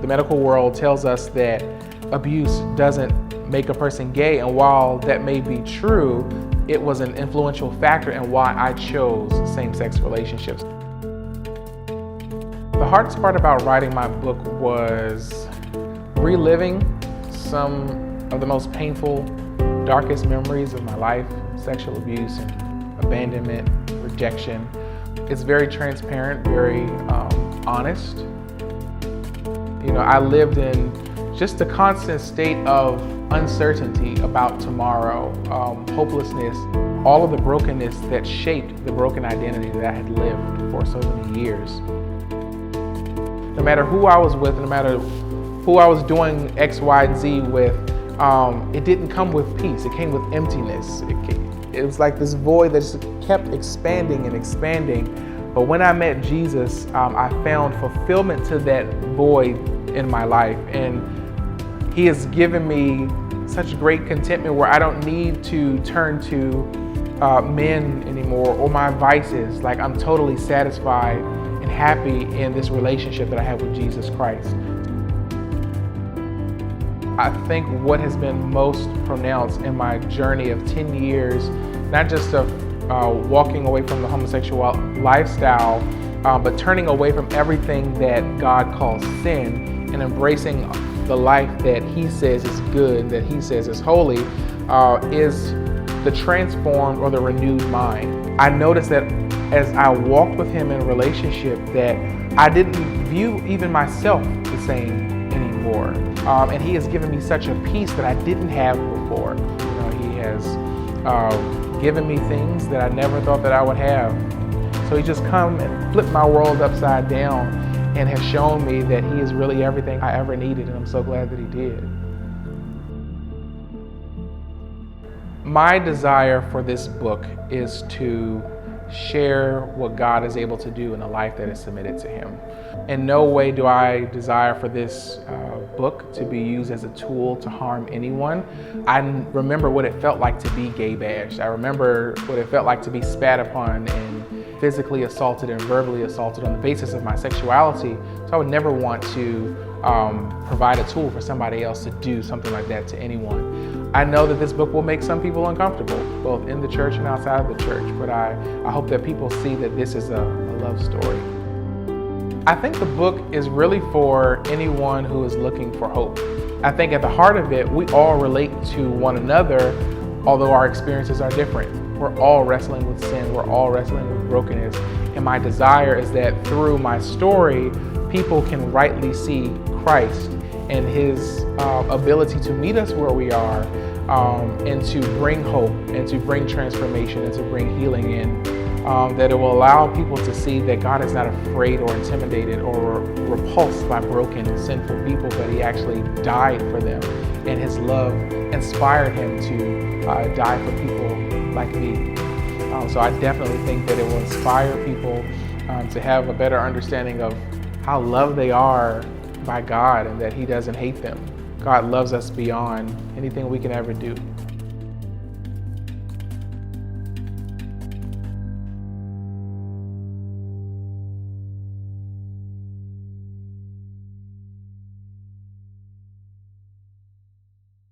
The medical world tells us that abuse doesn't make a person gay, and while that may be true, it was an influential factor in why I chose same-sex relationships. The hardest part about writing my book was reliving some of the most painful, darkest memories of my life: sexual abuse and abandonment, rejection. It's very transparent, very honest. You know, I lived in just a constant state of uncertainty about tomorrow, hopelessness, all of the brokenness that shaped the broken identity that I had lived for so many years. No matter who I was with, no matter who I was doing X, Y, and Z with, it didn't come with peace. It came with emptiness. It was like this void that just kept expanding and expanding. But when I met Jesus, I found fulfillment to that void in my life. And He has given me such great contentment where I don't need to turn to men anymore or my vices. Like, I'm totally satisfied and happy in this relationship that I have with Jesus Christ. I think what has been most pronounced in my journey of 10 years, not just of walking away from the homosexual lifestyle, but turning away from everything that God calls sin and embracing the life that He says is good, that He says is holy, is the transformed or the renewed mind. I noticed that as I walked with Him in a relationship, that I didn't view even myself the same anymore. And He has given me such a peace that I didn't have before. You know, He has given me things that I never thought that I would have. So He just come and flipped my world upside down and has shown me that He is really everything I ever needed, and I'm so glad that He did. My desire for this book is to share what God is able to do in a life that is submitted to Him. In no way do I desire for this book to be used as a tool to harm anyone. I remember what it felt like to be gay bashed. I remember what it felt like to be spat upon and physically assaulted and verbally assaulted on the basis of my sexuality. So I would never want to provide a tool for somebody else to do something like that to anyone. I know that this book will make some people uncomfortable, both in the church and outside of the church, but I hope that people see that this is a love story. I think the book is really for anyone who is looking for hope. I think at the heart of it, we all relate to one another, although our experiences are different. We're all wrestling with sin, we're all wrestling with brokenness, and my desire is that through my story, people can rightly see Christ and His ability to meet us where we are, and to bring hope and to bring transformation and to bring healing in. That it will allow people to see that God is not afraid or intimidated or repulsed by broken, sinful people, but He actually died for them, and His love inspired Him to die for people like me. So I definitely think that it will inspire people to have a better understanding of how loved they are by God and that He doesn't hate them. God loves us beyond anything we can ever do.